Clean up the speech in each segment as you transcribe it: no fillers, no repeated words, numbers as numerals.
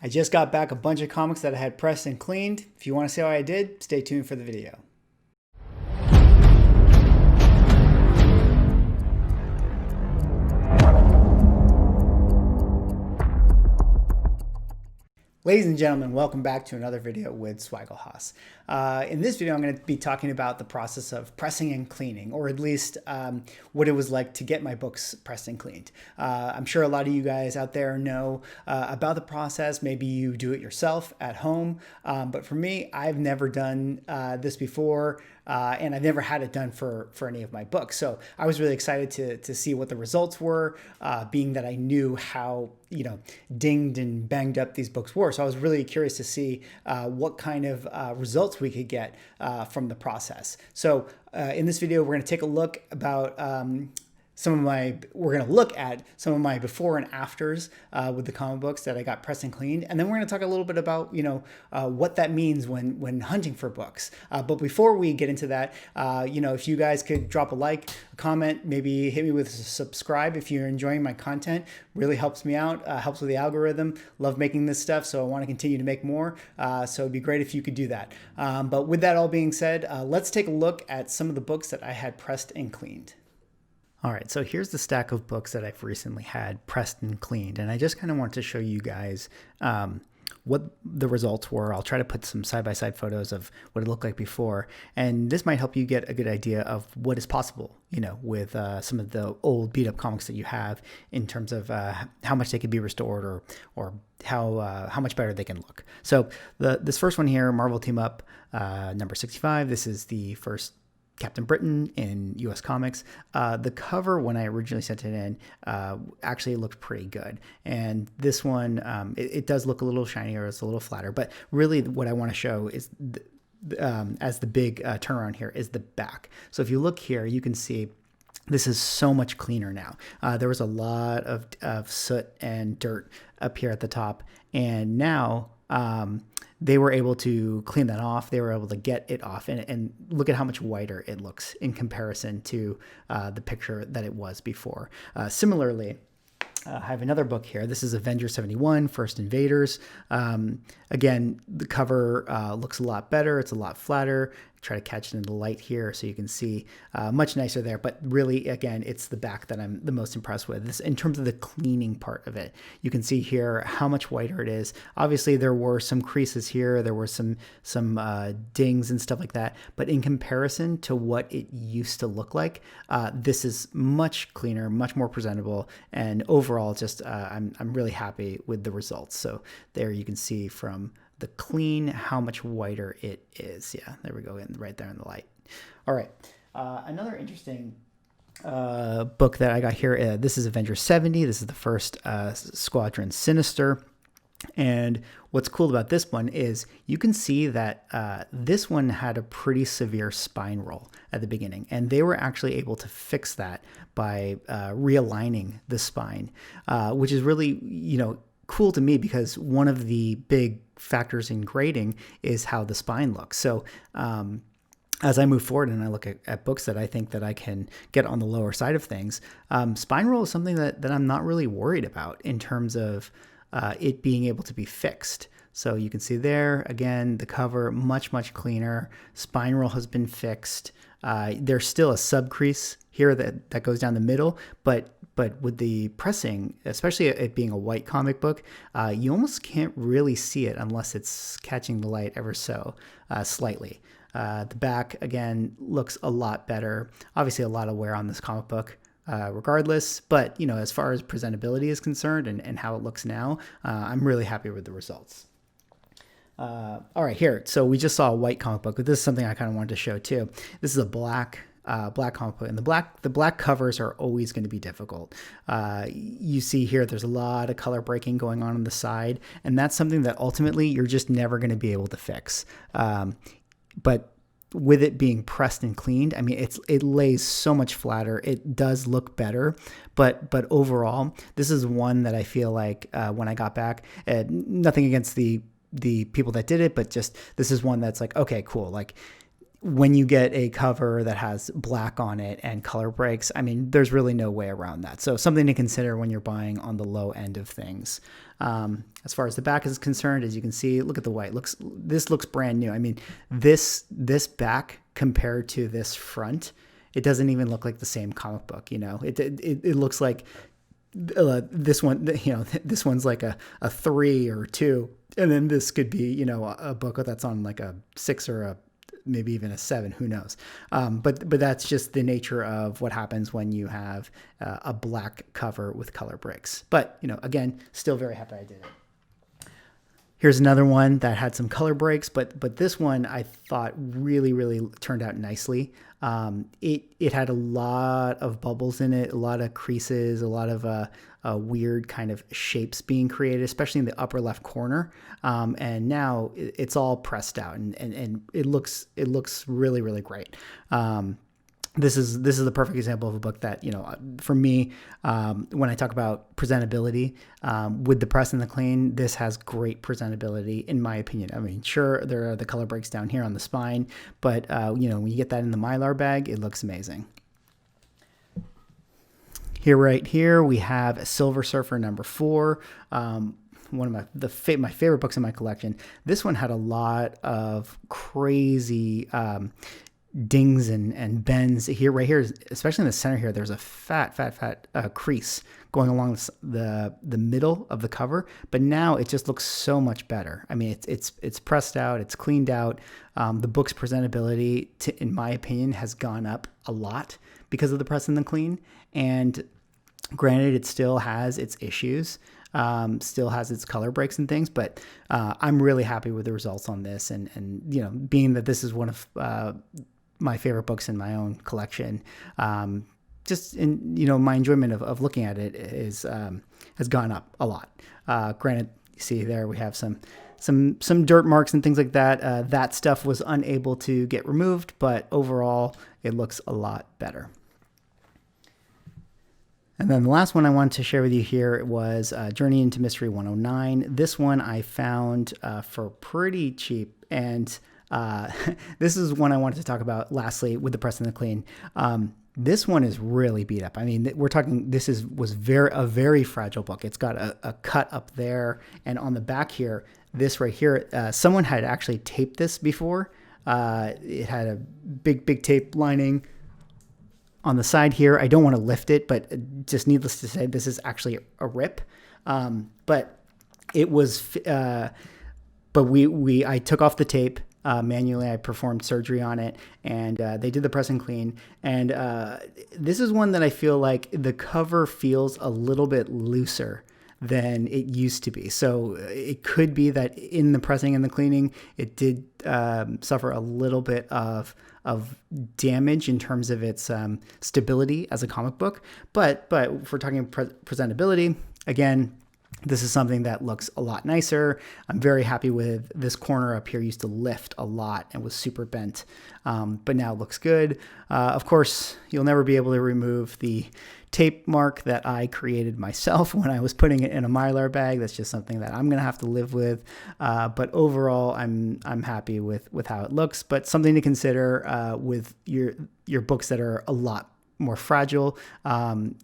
I just got back a bunch of comics that I had pressed and cleaned. If you want to see how I did, stay tuned for the video. Ladies and gentlemen, welcome back to another video with Swagglehaus. In this video, I'm going to be talking about the process of pressing and cleaning, or at least what it was like to get my books pressed and cleaned. I'm sure a lot of you guys out there know about the process. Maybe you do it yourself at home, but for me, I've never done this before. And I've never had it done for any of my books. So I was really excited to see what the results were, being that I knew how, dinged and banged up these books were. So I was really curious to see what kind of results we could get from the process. So in this video, we're going to take a look about we're going to look at some of my before and afters with the comic books that I got pressed and cleaned. And then we're going to talk a little bit about, what that means when hunting for books. But before we get into that, if you guys could drop a like, a comment, maybe hit me with a subscribe if you're enjoying my content, really helps me out, helps with the algorithm. Love making this stuff, so I want to continue to make more. So it'd be great if you could do that. But with that all being said, let's take a look at some of the books that I had pressed and cleaned. All right, so here's the stack of books that I've recently had pressed and cleaned, and I just kind of want to show you guys what the results were. I'll try to put some side-by-side photos of what it looked like before, and this might help you get a good idea of what is possible, with some of the old beat-up comics that you have in terms of how much they can be restored or how much better they can look. So this first one here, Marvel Team Up number 65, this is the first Captain Britain in US Comics. The cover, when I originally sent it in, actually looked pretty good. And this one, it does look a little shinier, it's a little flatter, but really what I want to show is, as the big turnaround here, is the back. So if you look here, you can see this is so much cleaner now. There was a lot of soot and dirt up here at the top, and now they were able to clean that off. They were able to get it off, and look at how much whiter it looks in comparison to the picture that it was before. Similarly, I have another book here. This is Avengers 71, First Invaders. Again, the cover looks a lot better. It's a lot flatter. Try to catch it in the light here so you can see much nicer there. But really, again, it's the back that I'm the most impressed with. This, in terms of the cleaning part of it, you can see here how much whiter it is. Obviously, there were some creases here. There were some dings and stuff like that. But in comparison to what it used to look like, this is much cleaner, much more presentable, and overall, just I'm really happy with the results. So there you can see from the clean how much whiter it is. Yeah, there we go, right there in the light. All right, another interesting book that I got here, this is Avengers 70. This is the first Squadron Sinister. And what's cool about this one is you can see that this one had a pretty severe spine roll at the beginning, and they were actually able to fix that by realigning the spine, which is really, cool to me, because one of the big factors in grading is how the spine looks. So as I move forward and I look at books that I think that I can get on the lower side of things, spine roll is something that I'm not really worried about in terms of it being able to be fixed. So you can see there, again, the cover, much cleaner. Spine roll has been fixed. There's still a sub crease here that goes down the middle, but with the pressing, especially it being a white comic book, you almost can't really see it unless it's catching the light ever so slightly. The back, again, looks a lot better. Obviously, a lot of wear on this comic book. Regardless, but as far as presentability is concerned and how it looks now, I'm really happy with the results. All right, here. So we just saw a white comic book, but this is something I kind of wanted to show too. This is a black comic book, and the black covers are always going to be difficult. You see here, there's a lot of color breaking going on the side, and that's something that ultimately you're just never going to be able to fix. But with it being pressed and cleaned, I mean, it lays so much flatter. It does look better, but overall, this is one that I feel like when I got back, nothing against the people that did it, but just this is one that's like, okay, cool. Like when you get a cover that has black on it and color breaks, I mean, there's really no way around that. So something to consider when you're buying on the low end of things. As far as the back is concerned, as you can see, look at the white. This looks brand new. I mean, this back compared to this front, it doesn't even look like the same comic book. You know, it looks like this one. You know, this one's like a 3 or 2, and then this could be, you know, a book that's on like a 6 or a maybe even a 7, who knows? But that's just the nature of what happens when you have a black cover with color breaks. But, you know, again, still very happy I did it. Here's another one that had some color breaks, but this one I thought really turned out nicely. It had a lot of bubbles in it, a lot of creases, a lot of weird kind of shapes being created, especially in the upper left corner. And now it's all pressed out, and it looks really great. This is the perfect example of a book that, you know, for me, when I talk about presentability, with the press and the clean, this has great presentability in my opinion. I mean, sure, there are the color breaks down here on the spine, but you know, when you get that in the Mylar bag, it looks amazing. Right here, we have Silver Surfer #4. One of my favorite books in my collection. This one had a lot of crazy dings and bends right here, especially in the center here. There's a fat crease going along the middle of the cover, but now it just looks so much better. I mean, it's pressed out, it's cleaned out. The book's presentability, in my opinion, has gone up a lot because of the press and the clean. And granted, it still has its issues, still has its color breaks and things, but I'm really happy with the results on this. And you know, being that this is one of my favorite books in my own collection, just in, you know, my enjoyment of looking at it has gone up a lot. Granted, you see there we have some dirt marks and things like that. That stuff was unable to get removed, but overall it looks a lot better. And then the last one I wanted to share with you here was Journey into Mystery 109. This one I found for pretty cheap, and this is one I wanted to talk about lastly with the press and the clean. This one is really beat up. I mean, we're talking, this was a very fragile book. It's got a cut up there, and on the back here, this right here, someone had actually taped this before. It had a big tape lining on the side here. I don't want to lift it, but just needless to say, this is actually a rip. But it was, I took off the tape manually. I performed surgery on it, and they did the press and clean. And this is one that I feel like the cover feels a little bit looser than it used to be. So it could be that in the pressing and the cleaning, it did suffer a little bit of damage in terms of its stability as a comic book. But if we're talking presentability, again, this is something that looks a lot nicer. I'm very happy with this corner up here. Used to lift a lot and was super bent, but now it looks good. Of course, you'll never be able to remove the tape mark that I created myself when I was putting it in a Mylar bag. That's just something that I'm gonna have to live with. But overall, I'm happy with how it looks. But something to consider with your books that are a lot more fragile,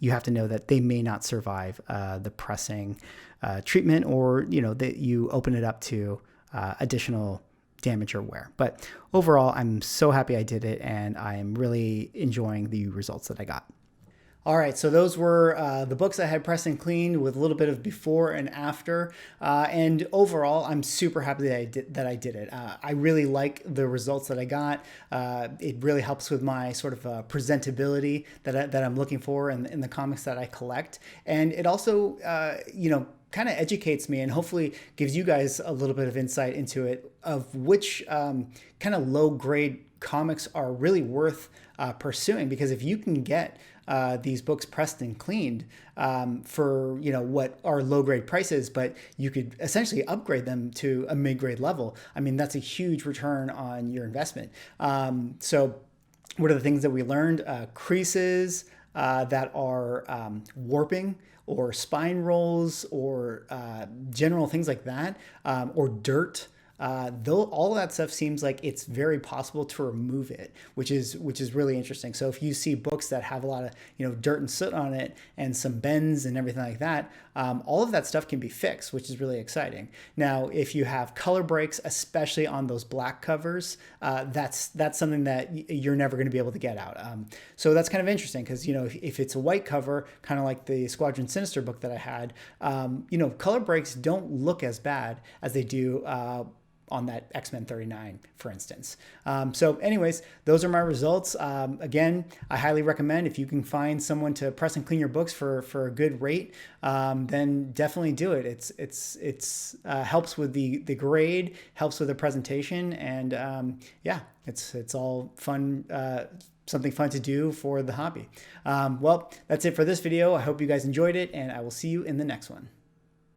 you have to know that they may not survive the pressing treatment, or that you open it up to additional damage or wear. But overall, I'm so happy I did it, and I'm really enjoying the results that I got. All right, so those were the books I had pressed and cleaned with a little bit of before and after. And overall, I'm super happy that I did it. I really like the results that I got. It really helps with my sort of presentability that I'm looking for in the comics that I collect. And it also, kind of educates me and hopefully gives you guys a little bit of insight into it, of which kind of low grade comics are really worth pursuing. Because if you can get these books pressed and cleaned for what are low grade prices, but you could essentially upgrade them to a mid grade level, I mean, that's a huge return on your investment. So what are the things that we learned? Creases that are warping, or spine rolls, or general things like that, or dirt. though all of that stuff seems like it's very possible to remove it, which is really interesting. So if you see books that have a lot of dirt and soot on it and some bends and everything like that, all of that stuff can be fixed, which is really exciting. Now, if you have color breaks, especially on those black covers, that's something that you're never going to be able to get out. So that's kind of interesting because if it's a white cover, kind of like the Squadron Sinister book that I had, color breaks don't look as bad as they do on that X-Men 39, for instance. So anyways, those are my results. Again, I highly recommend if you can find someone to press and clean your books for a good rate, then definitely do it. It's helps with the grade, helps with the presentation, and yeah, it's all fun. Something fun to do for the hobby. Well, that's it for this video. I hope you guys enjoyed it, and I will see you in the next one.